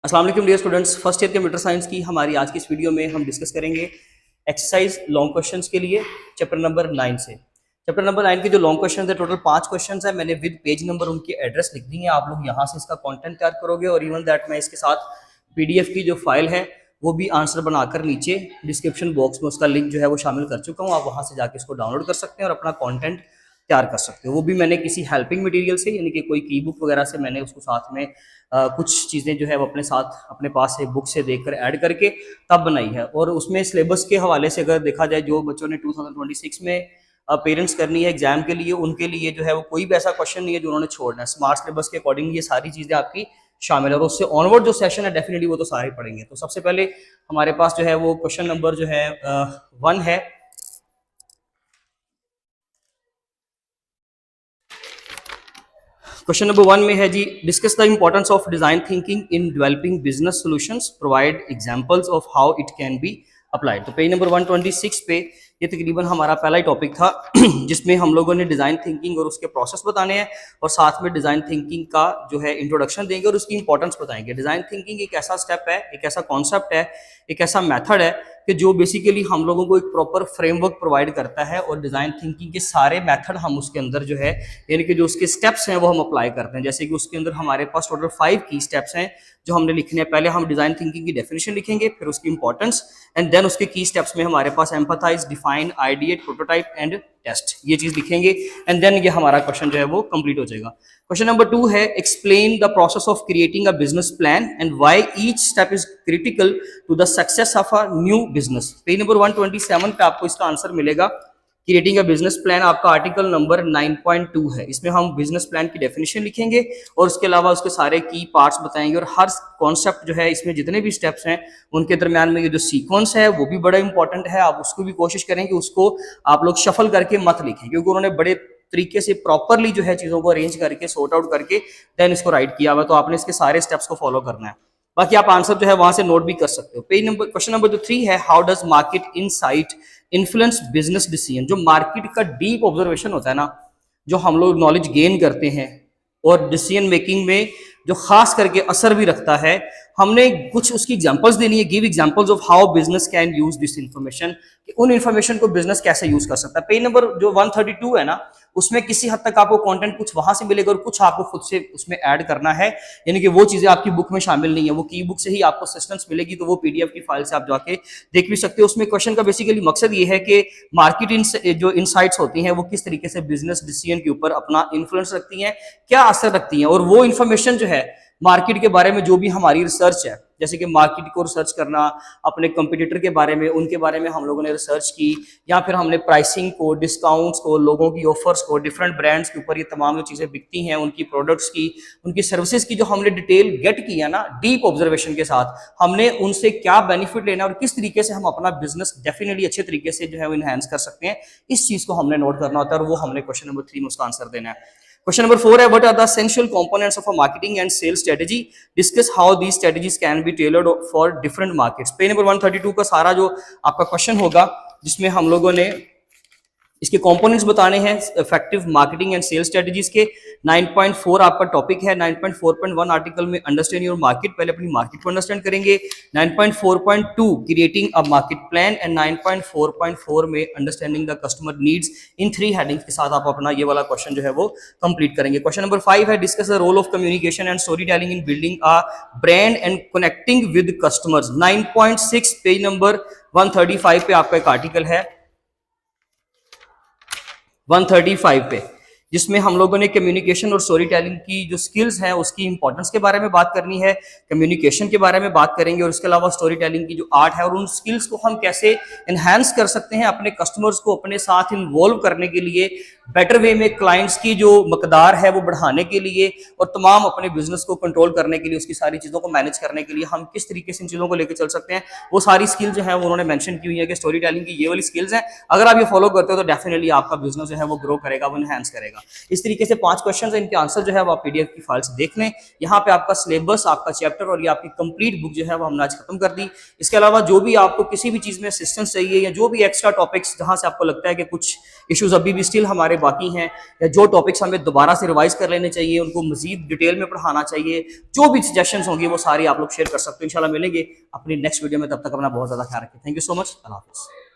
अस्सलाम वालेकुम dear students, first year computer science की हमारी आज की इस वीडियो में हम डिस्कस करेंगे एक्सरसाइज लॉन्ग क्वेश्चंस के लिए चैप्टर नंबर 9 से। चैप्टर नंबर 9 के जो लॉन्ग क्वेश्चंस है, टोटल 5 क्वेश्चंस है। मैंने विद पेज नंबर उनके एड्रेस लिख दी है, आप लोग यहाँ से इसका कंटेंट तैयार करोगे और इवन दैट मैं इसके साथ पीडीएफ की जो फाइल है वो भी आंसर बनाकर नीचे डिस्क्रिप्शन बॉक्स में उसका लिंक जो है वो शामिल कर चुका हूँ। आप वहाँ से जाके इसको डाउनलोड कर सकते हैं और अपना कॉन्टेंट तैयार कर सकते हो। वो भी मैंने किसी हेल्पिंग मटेरियल से, यानी कि कोई की बुक वगैरह से मैंने उसको साथ में कुछ चीज़ें जो है वो अपने साथ अपने पास से बुक से देखकर ऐड करके तब बनाई है। और उसमें सिलेबस के हवाले से अगर देखा जाए, जो बच्चों ने 2026 में पेरेंट्स करनी है एग्जाम के लिए, उनके लिए जो है वो कोई भी ऐसा क्वेश्चन नहीं है जो उन्होंने छोड़ना है। स्मार्ट सिलेबस के अकॉर्डिंग ये सारी चीज़ें आपकी शामिल है और उससे ऑनवर्ड जो सेशन है डेफिनेटली वो तो सारे पढ़ेंगे। तो सबसे पहले हमारे पास जो है वो क्वेश्चन नंबर जो है 1 है। क्वेश्चन नंबर 1 में है जी, discuss the importance of design thinking in developing business solutions, provide examples of how it can be applied. तो पेज नंबर 126 पे ये तकरीबन हमारा पहला ही टॉपिक था जिसमें हम लोगों ने डिजाइन थिंकिंग और उसके प्रोसेस बताने हैं और साथ में डिजाइन थिंकिंग का जो है इंट्रोडक्शन देंगे और उसकी इंपॉर्टेंस बताएंगे। डिजाइन थिंकिंग एक ऐसा स्टेप है, एक ऐसा कॉन्सेप्ट है, एक ऐसा मेथड है कि जो बेसिकली हम लोगों को एक प्रॉपर फ्रेमवर्क प्रोवाइड करता है और डिजाइन थिंकिंग के सारे मेथड हम उसके अंदर जो है, यानी कि जो उसके स्टेप्स हैं वो हम अप्लाई करते हैं। जैसे कि उसके अंदर हमारे पास टोटल 5 की स्टेप्स हैं जो हमने लिखने हैं। पहले हम डिजाइन थिंकिंग की डेफिनेशन लिखेंगे, फिर उसकी इंपॉर्टेंस, एंड देन उसके की स्टेप्स में हमारे पास empathise, define, ideate, prototype and test, ये चीज लिखेंगे एंड देन ये हमारा क्वेश्चन जो है वो कंप्लीट हो जाएगा। क्वेश्चन नंबर 2 है, explain the process of creating a business plan and why each step is critical to the success of a new business. Page number 127 पे आपको इसका आंसर मिलेगा। क्रिएटिंग अ बिजनेस प्लान आपका article number 9.2 है। इसमें हम business plan की definition लिखेंगे और उसके अलावा उसके सारे की पार्ट्स बताएंगे और हर कॉन्सेप्ट जो है, इसमें जितने भी स्टेप्स हैं उनके दरमियान में ये जो सीक्वेंस है वो भी बड़ा इंपॉर्टेंट है। आप उसको भी कोशिश करें कि उसको आप लोग शफल करके मत लिखें, क्योंकि उन्होंने बड़े तरीके से प्रॉपरली जो है चीज़ों को अरेंज करके सॉर्ट आउट करके देन इसको राइट किया हुआ, तो आपने इसके सारे स्टेप्स को फॉलो करना है। बाकी आप आंसर जो है वहां से नोट भी कर सकते हो। पेज नंबर क्वेश्चन नंबर 3 है, how does market insight influence business decision. जो मार्केट का डीप ऑब्जर्वेशन होता है ना, जो हम लोग नॉलेज गेन करते हैं और डिसीजन मेकिंग में जो खास करके असर भी रखता है, हमने कुछ उसकी एग्जांपल्स देनी है। Give examples of how business can use this information, कि उन इंफॉर्मेशन को बिजनेस कैसे यूज कर सकता है। पेज नंबर जो 132 है ना, उसमें किसी हद तक आपको कंटेंट कुछ वहां से मिलेगा और कुछ आपको खुद से उसमें ऐड करना है, यानी कि वो चीजें आपकी बुक में शामिल नहीं है। वो की बुक से ही आपको असिस्टेंस मिलेगी, तो वो पीडीएफ की फाइल से आप जाके देख भी सकते हो। उसमें क्वेश्चन का बेसिकली मकसद ये है कि मार्केट जो इनसाइट्स होती हैं वो किस तरीके से बिजनेस डिसीजन के ऊपर अपना इन्फ्लुएंस रखती हैं, क्या असर रखती हैं, और वो इन्फॉर्मेशन जो है मार्केट के बारे में जो भी हमारी रिसर्च है, जैसे कि मार्केट को रिसर्च करना, अपने कंपटीटर के बारे में, उनके बारे में हम लोगों ने रिसर्च की, या फिर हमने प्राइसिंग को, डिस्काउंट्स को, लोगों की ऑफर्स को, डिफरेंट ब्रांड्स के ऊपर ये तमाम जो चीज़ें बिकती हैं, उनकी प्रोडक्ट्स की, उनकी सर्विसेज की जो हमने डिटेल गेट की है ना, डीप ऑब्जर्वेशन के साथ, हमने उनसे क्या बेनिफिट लेना और किस तरीके से हम अपना बिजनेस डेफिनेटली अच्छे तरीके से जो है वो इनहेंस कर सकते हैं, इस चीज़ को हमने नोट करना होता है और वो हमने क्वेश्चन नंबर 3 में उसका आंसर देना है। Question number 4 है, what are the essential components of a marketing and sales strategy? Discuss how these strategies can be tailored for different markets. Page number 132 का सारा जो आपका क्वेश्चन होगा, जिसमें हम लोगों ने इसके कंपोनेंट्स बताने हैं effective marketing and sales strategies के। 9.4 आपका टॉपिक है। 9.4.1 आर्टिकल में अंडरस्टैंड योर मार्केट, पहले अपनी मार्केट को अंडरस्टैंड करेंगे। 9.4.2 creating a market plan and 9.4.4 में understanding the customer needs. In 3 headings के साथ आप अपना ये वाला क्वेश्चन जो है वो कंप्लीट करेंगे। क्वेश्चन नंबर 5 है, discuss the role of communication and storytelling in building a brand and connecting with customers. 9.6 page number 135 पे आपका एक आर्टिकल है 135 पे, जिसमें हम लोगों ने कम्युनिकेशन और स्टोरी टेलिंग की जो स्किल्स हैं उसकी इंपॉर्टेंस के बारे में बात करनी है, कम्युनिकेशन के बारे में बात करेंगे और इसके अलावा स्टोरी टेलिंग की जो आर्ट है और उन स्किल्स को हम कैसे एनहांस कर सकते हैं, अपने कस्टमर्स को अपने साथ इन्वॉल्व करने के लिए, बेटर वे में क्लाइंट्स की जो मकदार है वो बढ़ाने के लिए और तमाम अपने बिजनेस को कंट्रोल करने के लिए, उसकी सारी चीज़ों को मैनेज करने के लिए हम किस तरीके से इन चीज़ों को लेकर चल सकते हैं, वो सारी स्किल्स जो है वो उन्होंने मेंशन की हुई है कि स्टोरी टेलिंग की ये वाली स्किल्स हैं। अगर आप ये फॉलो करते हो तो डेफिनेटली आपका बिजनेस जो है वो ग्रो करेगा, वो एनहांस करेगा। इस तरीके से 5 क्वेश्चन है, इनके आंसर जो है वो आप पीडीएफ की फाइल से देख लें। यहाँ पे आपका सिलेबस, आपका चैप्टर और ये आपकी कंप्लीट बुक जो है वो हमने आज खत्म कर दी। इसके अलावा जो भी आपको किसी भी चीज़ में असिस्टेंस चाहिए या जो भी एक्स्ट्रा टॉपिक्स जहाँ से आपको लगता है कि कुछ इश्यूज अभी भी स्टिल हमारे बाकी हैं या जो टॉपिक्स हमें दोबारा से रिवाइज कर लेने चाहिए, उनको मजीद डिटेल में पढ़ाना चाहिए, जो भी सजेशंस होंगे वो सारी आप लोग शेयर कर सकते हो। इंशाल्लाह मिलेंगे अपनी नेक्स्ट वीडियो में, तब तक अपना बहुत ज़्यादा ख्याल रखें। Thank you so much. अल्लाह हाफिज़।